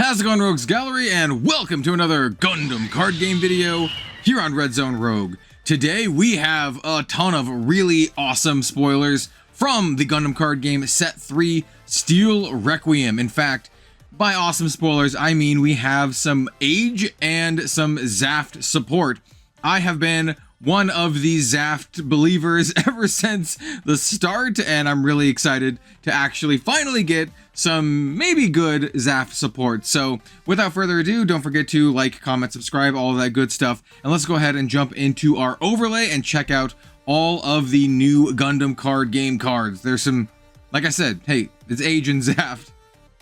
How's it going, Rogues Gallery, and welcome to another Gundam card game video here on Red Zone Rogue. Today we have a ton of really awesome spoilers from the Gundam card game Set 3 Steel Requiem. In fact, by awesome spoilers, I mean we have some age and some ZAFT support. I have been one of the ZAFT believers ever since the start, and I'm really excited to actually finally get some maybe good ZAFT support. So without further ado, don't forget to like, comment, subscribe, all of that good stuff, and let's go ahead and jump into our overlay and check out all of the new Gundam card game cards. There's some, like I said, hey, it's age and ZAFT.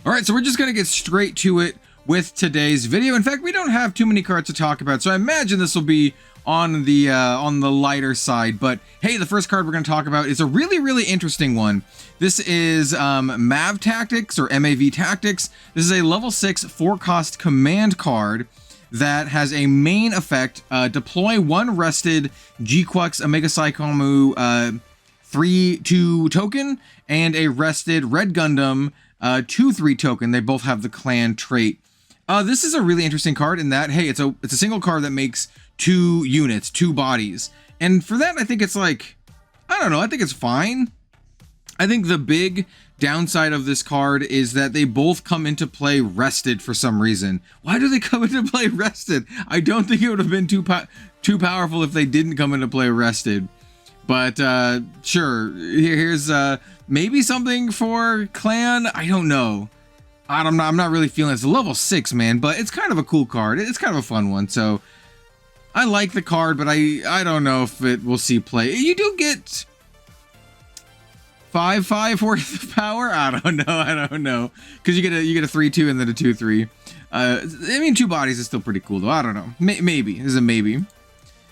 All right, so we're just gonna get straight to it with today's video. In fact, we don't have too many cards to talk about, so I imagine this will be on the lighter side. But hey, the first card we're going to talk about is a really interesting one. This is MAV Tactics, or MAV Tactics. This is a level 6 4-cost command card that has a main effect: deploy one rested GQuX Omega Psychomu 3/2 token and a rested Red Gundam 2/3 token. They both have the clan trait. This is a really interesting card in that, hey, it's a single card that makes 2 units, 2 bodies. And for that, I think it's like, I don't know, I think it's fine. I think the big downside of this card is that they both come into play rested for some reason. Why do they come into play rested? I don't think it would have been too powerful if they didn't come into play rested. But sure, here's maybe something for clan. I don't know. I'm not really feeling it. It's a level 6, man, but it's kind of a cool card. It's kind of a fun one. So I like the card, but I don't know if it will see play. You do get 5/5 worth of power. I don't know, because you get a 3/2 and then a 2/3. I mean, 2 bodies is still pretty cool though. I don't know. Maybe this is a maybe.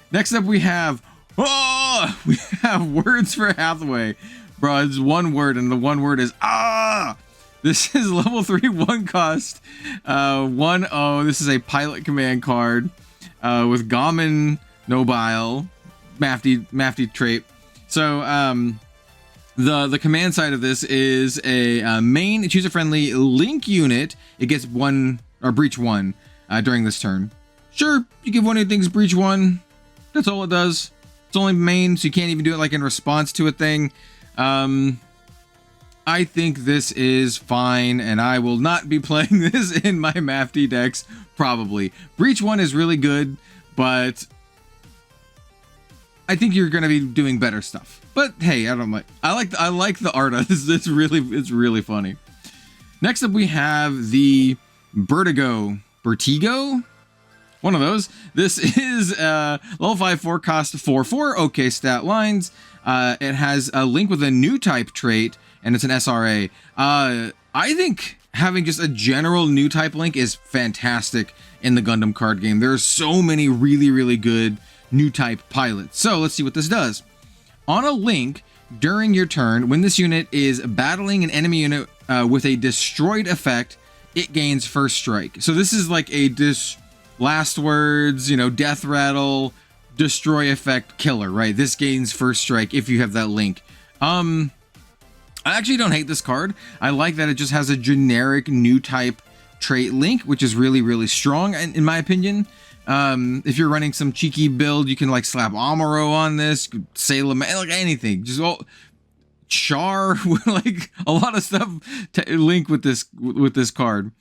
Next up, we have words for Hathaway, bro. It's one word, and the one word is ah. This is level 3 1 cost 1/0. This is a pilot command card with Gamen Nobile Mafty trait. So the command side of this is a main choose a friendly link unit. It gets 1 or breach 1 during this turn. Sure, you give one of your things breach 1. That's all it does. It's only main, so you can't even do it like in response to a thing. I think this is fine, and I will not be playing this in my Mafty decks, probably. Breach 1 is really good, but I think you're going to be doing better stuff. But hey, I like the art of this. It's really funny. Next up, we have the Vertigo. One of those. This is level 5 4-cost 4/4. Okay, stat lines. It has a link with a new type trait, and it's an SRA. I think having just a general new type link is fantastic in the Gundam card game. There are so many really good new type pilots. So let's see what this does. On a link, during your turn, when this unit is battling an enemy unit with a destroyed effect, it gains first strike. So this is like a last words, death rattle, destroy effect killer, right? This gains first strike if you have that link. I actually don't hate this card. I like that it just has a generic new type trait link, which is really strong in my opinion. If you're running some cheeky build, you can like slap Amuro on this, Salem, like anything, just Char, like a lot of stuff to link with this card.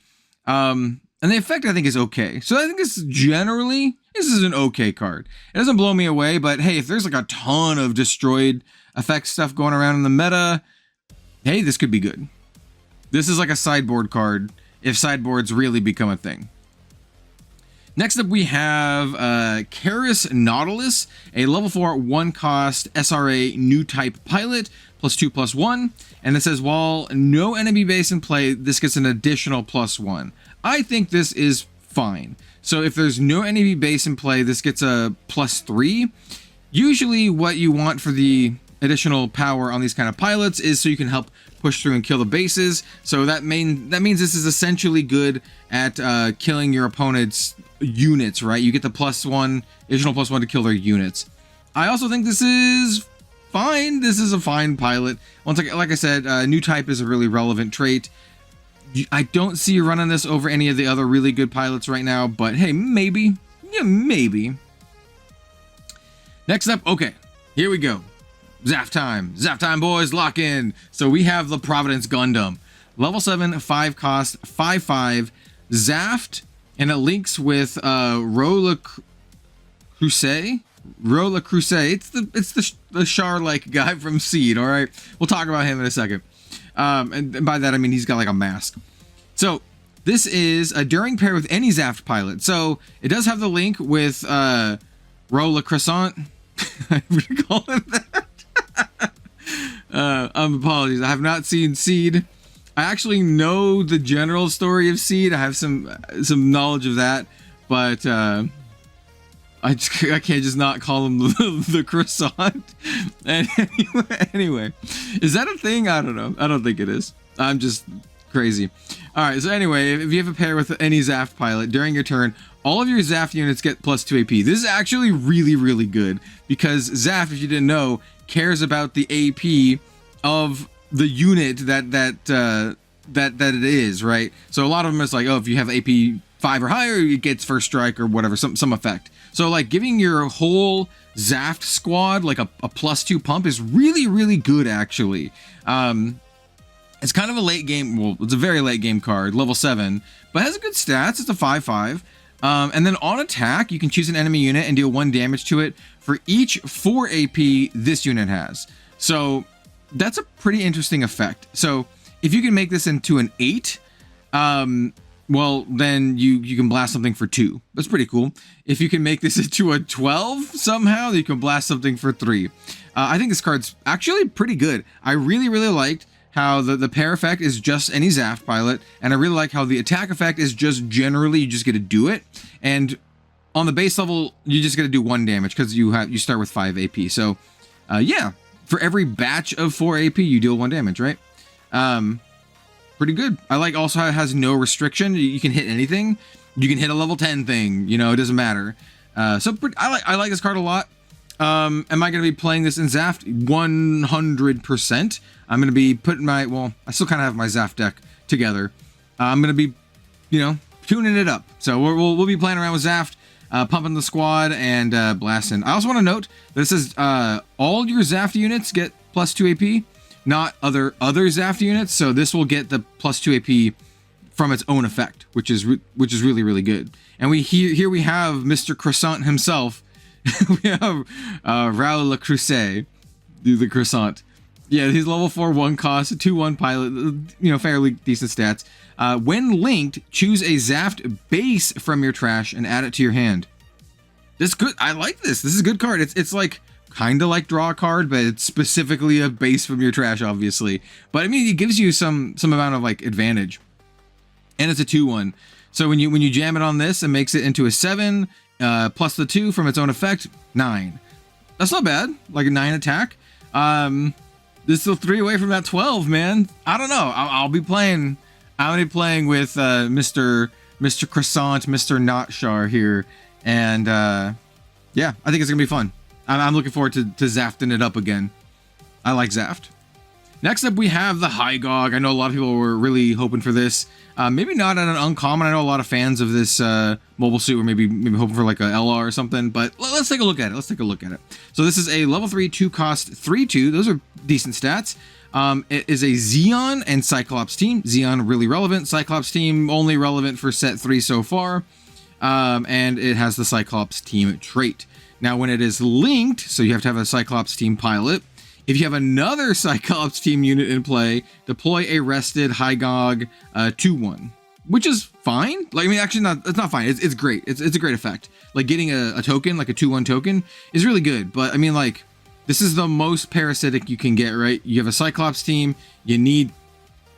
And the effect I think is okay. So I think this is an okay card. It doesn't blow me away, but hey, if there's like a ton of destroyed effect stuff going around in the meta, hey, this could be good. This is like a sideboard card if sideboards really become a thing. Next up, we have Karis Nautilus, a level 4 1-cost SRA new type pilot, +2/+1. And it says, while no enemy base in play, this gets an additional +1. I think this is fine. So if there's no enemy base in play, this gets a +3. Usually what you want for the additional power on these kind of pilots is so you can help push through and kill the bases. So that means this is essentially good at killing your opponent's units, right? You get the +1, additional +1 to kill their units. I also think this is fine. This is a fine pilot. Once again, like I said, new type is a really relevant trait. I don't see you running this over any of the other really good pilots right now, but hey, maybe. Yeah, maybe. Next up, okay, here we go. ZAFT time. ZAFT time, boys, lock in. So we have the Providence Gundam. Level 7, 5 cost, 5/5, ZAFT, and it links with Rola Crusade. It's the Char-like guy from Seed, all right? We'll talk about him in a second. And by that, I mean he's got like a mask. So this is a during pair with any ZAFT pilot. So it does have the link with Rola Croissant. I would call him that. Apologies. I have not seen Seed. I actually know the general story of Seed. I have some knowledge of that, but I can't just not call him the croissant. And anyway, is that a thing? I don't know. I don't think it is. I'm just crazy. All right. So anyway, if you have a pair with any ZAFT pilot during your turn, all of your ZAFT units get +2 AP. This is actually really, really good because ZAFT, if you didn't know, cares about the AP of the unit that it is, right? So a lot of them is like, oh, if you have AP 5 or higher, it gets first strike or whatever, some effect. So like giving your whole ZAFT squad like a +2 pump is really, really good actually. It's kind of a late game, well, it's a very late game card, level 7, but has good stats. It's a 5/5. And then on attack, you can choose an enemy unit and deal 1 damage to it for each 4 AP this unit has. So that's a pretty interesting effect. So if you can make this into an 8, well, then you can blast something for 2. That's pretty cool. If you can make this into a 12 somehow, you can blast something for 3. I think this card's actually pretty good. I really, really liked how the pair effect is just any ZAFT pilot, and I really like how the attack effect is just generally you just get to do it, and on the base level you just get to do 1 damage because you start with 5 AP. So yeah, for every batch of 4 AP you deal 1 damage, right? Pretty good. I like also how it has no restriction. You can hit anything. You can hit a level 10 thing, you know, it doesn't matter. So I like this card a lot. Am I going to be playing this in ZAFT? 100%. I'm going to be putting I still kind of have my ZAFT deck together. I'm going to be, you know, tuning it up. So we'll be playing around with ZAFT, pumping the squad and blasting. I also want to note that it says all your ZAFT units get +2 AP, not other ZAFT units. So this will get the +2 AP from its own effect, which is really, really good. And here we have Mr. Croissant himself. We have Raoul Le Creuset, the croissant. Yeah, he's level 4, 1 cost, 2/1 pilot, you know, fairly decent stats. When linked, choose a ZAFT base from your trash and add it to your hand. This good. I like this. This is a good card. It's like kind of like draw a card, but it's specifically a base from your trash, obviously. But I mean, it gives you some amount of like advantage, and it's a 2/1. So when you jam it on this, it makes it into a 7. Plus the 2 from its own effect, 9. That's not bad. Like a 9 attack. This is still 3 away from that 12, man. I don't know. I'll be playing. I'm gonna be playing with Mr. Croissant, Mr. Notchar here, and yeah, I think it's gonna be fun. I'm looking forward to ZAFTing it up again. I like ZAFT. Next up, we have the Hygog. I know a lot of people were really hoping for this. Maybe not at an uncommon. I know a lot of fans of this mobile suit were maybe hoping for like a LR or something, but let's take a look at it. So this is a level 3, 2 cost, 3/2. Those are decent stats. It is a Xeon and Cyclops team. Xeon really relevant. Cyclops team only relevant for set 3 so far. And it has the Cyclops team trait. Now when it is linked, so you have to have a Cyclops team pilot. If you have another Cyclops team unit in play, deploy a rested Hygog 2/1, which is fine. Like, I mean, actually, it's not fine. It's great. It's a great effect. Like getting a token, like a 2/1 token, is really good. But I mean, like, this is the most parasitic you can get, right? You have a Cyclops team. You need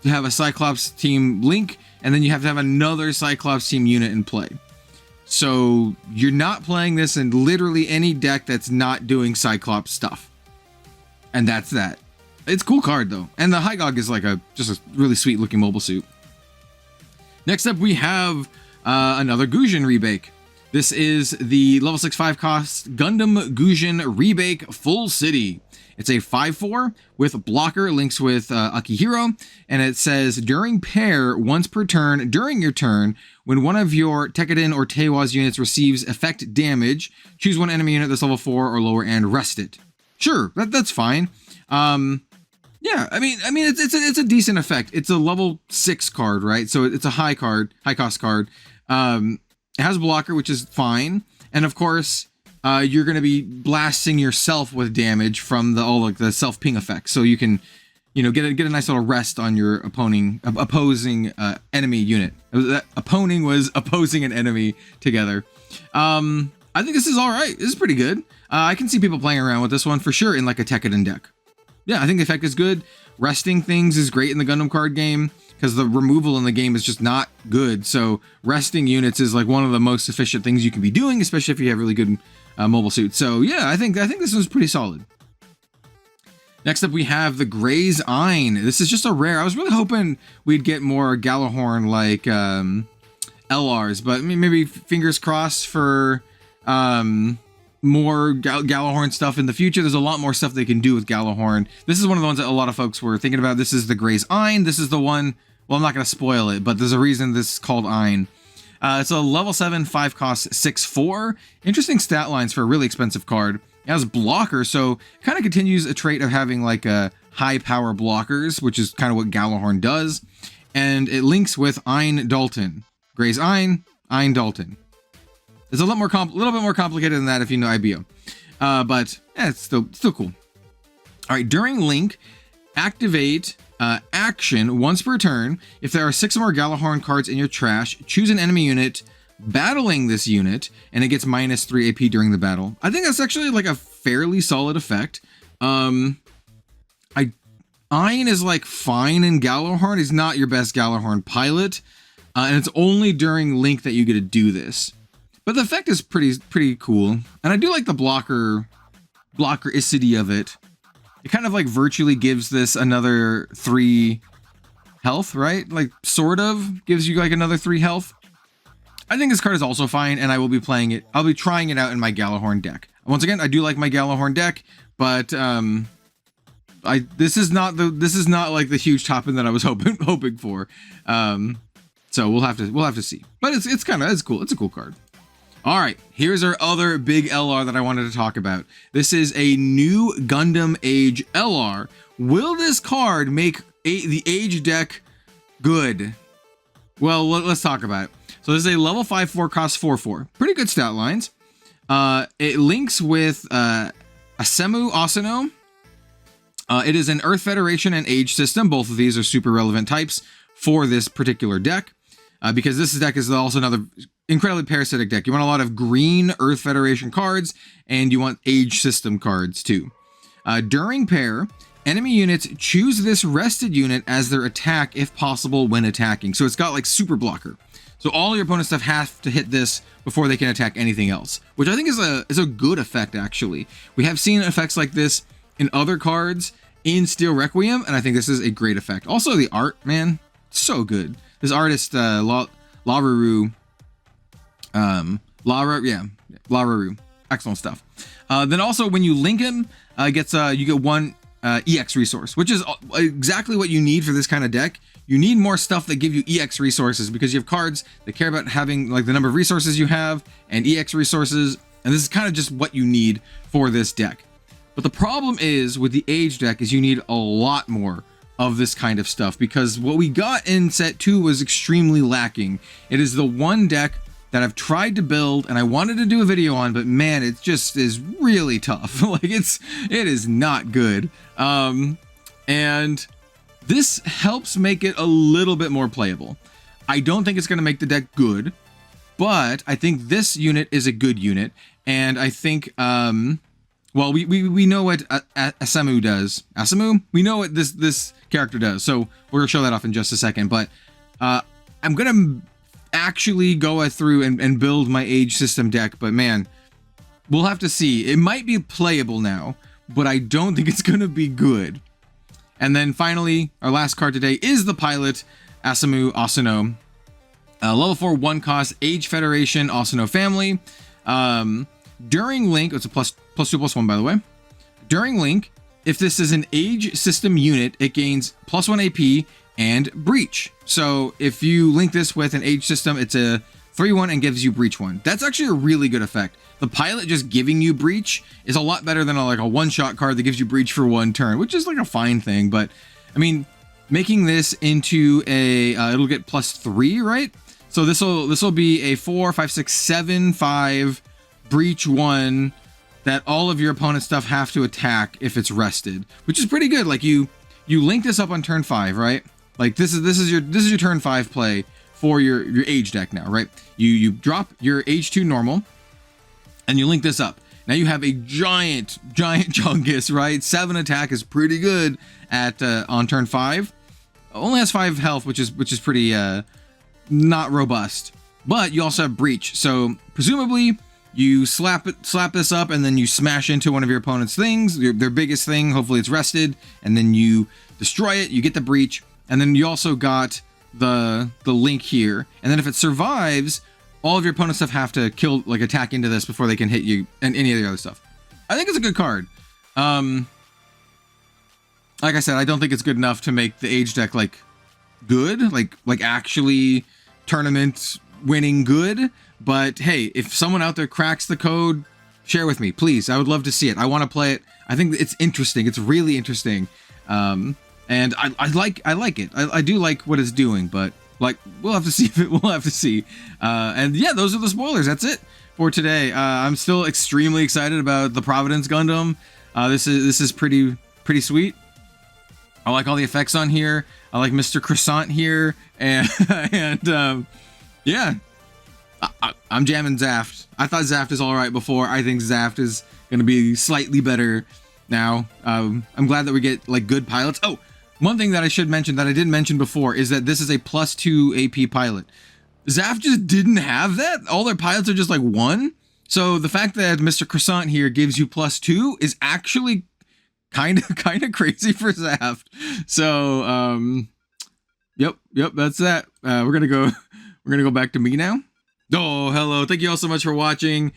to have a Cyclops team link, and then you have to have another Cyclops team unit in play. So you're not playing this in literally any deck that's not doing Cyclops stuff. And that's that. It's a cool card though. And the Hygog is like just a really sweet looking mobile suit. Next up we have another Gujin rebake. This is the level 6 5 cost Gundam Gujin Rebake Full City. It's a 5/4 with blocker, links with Akihiro, and it says during pair, once per turn, during your turn, when one of your Tekkaden or Teiwa's units receives effect damage, choose one enemy unit that's level 4 or lower and rest it. Sure, that's fine. Yeah, I mean, it's a decent effect. It's a level 6 card, right? So it's a high cost card. It has blocker, which is fine, and of course, you're going to be blasting yourself with damage from the self ping effect, so you can, get a nice little rest on your opposing enemy unit. Opposing was opposing an enemy together. I think this is all right. This is pretty good. I can see people playing around with this one for sure in like a Tekkaden deck. Yeah, I think the effect is good. Resting things is great in the Gundam card game because the removal in the game is just not good. So resting units is like one of the most efficient things you can be doing, especially if you have really good mobile suits. So yeah, I think this one's pretty solid. Next up, we have the Gray's Ein. This is just a rare. I was really hoping we'd get more Galahorn like LRs, but maybe fingers crossed for more Galahorn stuff in the future. There's a lot more stuff they can do with Galahorn. This is one of the ones that a lot of folks were thinking about. This is the Gray's Ein. This is the one, well, I'm not going to spoil it, but there's a reason this is called Ein. It's a level 7, 5 cost, 6/4. Interesting stat lines for a really expensive card. It has blocker, so kind of continues a trait of having like a high power blockers, which is kind of what Galahorn does. And it links with Ein Dalton. Gray's Ein, Ein Dalton. It's a little bit more complicated than that if you know IBO. But yeah, it's still cool. All right, during link, activate action once per turn. If there are 6 or more Galahorn cards in your trash, choose an enemy unit battling this unit, and it gets -3 AP during the battle. I think that's actually like a fairly solid effect. Ein is like fine in Galahorn. He's not your best Galahorn pilot, and it's only during link that you get to do this. But the effect is pretty cool, and I do like the blockericity of it. It kind of like virtually gives this another 3 health, right? Like sort of gives you like another 3 health. I think this card is also fine, and I will be playing it. I'll be trying it out in my Galahorn deck. Once again, I do like my Galahorn deck, but this is not like the huge top end that I was hoping for. So we'll have to see. But it's cool. It's a cool card. All right, here's our other big LR that I wanted to talk about. This is a new Gundam Age LR. Will this card make the Age deck good? Well, let's talk about it. So this is a level 5/4 cost 4/4. Pretty good stat lines. It links with Asemu Asano. It is an Earth Federation and Age system. Both of these are super relevant types for this particular deck. Because this deck is also another incredibly parasitic deck. You want a lot of green Earth Federation cards, and you want Age system cards too. During pair, enemy units choose this rested unit as their attack if possible when attacking. So it's got like super blocker. So all your opponent's stuff have to hit this before they can attack anything else, which I think is a good effect actually. We have seen effects like this in other cards in Steel Requiem, and I think this is a great effect. Also the art, man, so good. This artist, Lararu, excellent stuff. Then also when you link him, you get 1 EX resource, which is exactly what you need for this kind of deck. You need more stuff that give you EX resources because you have cards that care about having like the number of resources you have and EX resources, and this is kind of just what you need for this deck. But the problem is with the Age deck is you need a lot more of this kind of stuff because what we got in set 2 was extremely lacking. It is the one deck that I've tried to build and I wanted to do a video on, but man, it just is really tough. Like it is not good. And this helps make it a little bit more playable. I don't think it's going to make the deck good, but I think this unit is a good unit, and I think well, we know what Asemu does. Asemu? We know what this character does, so we're gonna show that off in just a second. But I'm gonna actually go through and build my Age system deck. But man, we'll have to see. It might be playable now, but I don't think it's gonna be good. And then finally, our last card today is the pilot, Asemu Asano. Level 4 1 cost, Age Federation, also no family. During Link, it's a +2/+1 by the way. During Link, if this is an Age system unit, it gains +1 AP and Breach. So if you link this with an Age system, it's a 3/1 and gives you Breach 1. That's actually a really good effect. The pilot just giving you Breach is a lot better than like a one-shot card that gives you Breach for 1 turn, which is like a fine thing. But I mean, making this into a it'll get +3, right? So this will be a 4, 5, 6, 7, 5 Breach 1 that all of your opponent's stuff have to attack if it's rested, which is pretty good. Like you link this up on turn 5, right? Like this is your turn 5 play for your Age deck now, right? You drop your Age 2 normal and you link this up. Now you have a giant Chungus, right? 7 attack is pretty good at on turn 5. Only has 5 health, which is pretty not robust. But you also have Breach. So presumably you slap this up and then you smash into one of your opponent's things, their biggest thing, hopefully it's rested, and then you destroy it, you get the Breach, and then you also got the link here. And then if it survives, all of your opponent's stuff have to attack into this before they can hit you and any of the other stuff. I think it's a good card. Like I said, I don't think it's good enough to make the Age deck like good, like actually tournament winning good. But hey, if someone out there cracks the code, share with me, please. I would love to see it. I want to play it. I think it's interesting. It's really interesting. And I like it. I do like what it's doing, but like we'll have to see if it. We'll have to see. And yeah, those are the spoilers. That's it for today. I'm still extremely excited about the Providence Gundam. This is pretty sweet. I like all the effects on here. I like Mr. Croissant here, and yeah, I'm jamming ZAFT. I thought ZAFT is all right before. I think ZAFT is going to be slightly better now. I'm glad that we get like good pilots. Oh, one thing that I should mention that I didn't mention before is that this is a +2 AP pilot. ZAFT just didn't have that. All their pilots are just like 1. So the fact that Mr. Croissant here gives you +2 is actually kind of crazy for ZAFT. So yep, that's that. We're gonna go back to me now. Oh, hello, thank you all so much for watching.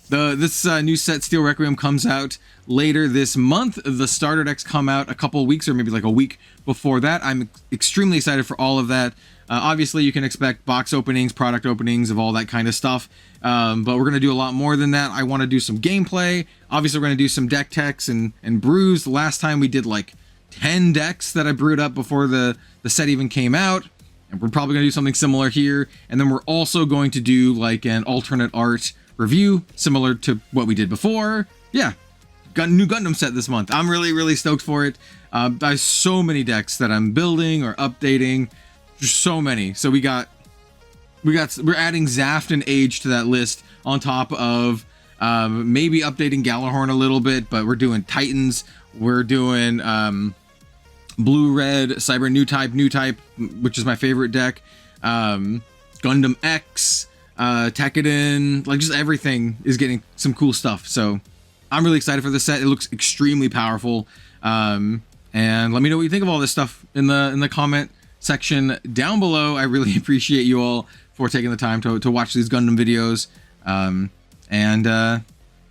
This new set Steel Requiem comes out later this month. The starter decks come out a couple weeks or maybe like a week before that. I'm extremely excited for all of that. Obviously you can expect box openings, product openings of all that kind of stuff, but we're going to do a lot more than that. I want to do some gameplay. Obviously we're going to do some deck techs and brews. The last time we did like 10 decks that I brewed up before the set even came out, and we're probably going to do something similar here. And then we're also going to do like an alternate art review similar to what we did before. Yeah, got a new Gundam set this month. I'm really stoked for it. I have so many decks that I'm building or updating. Just so many. So we're adding ZAFT and Age to that list on top of maybe updating Galahorn a little bit, but we're doing Titans. We're doing Blue Red Cyber New Type, which is my favorite deck. Gundam X, Tekkadan, like just everything is getting some cool stuff. So I'm really excited for this set. It looks extremely powerful. And let me know what you think of all this stuff in the comment section down below. I really appreciate you all for taking the time to watch these Gundam videos.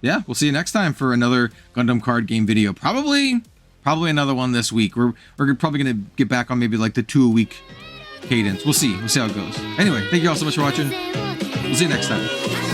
Yeah, we'll see you next time for another Gundam card game video. Probably another one this week. We're probably gonna get back on maybe like the 2 a week cadence. We'll see how it goes. Anyway, thank you all so much for watching. We'll see you next time.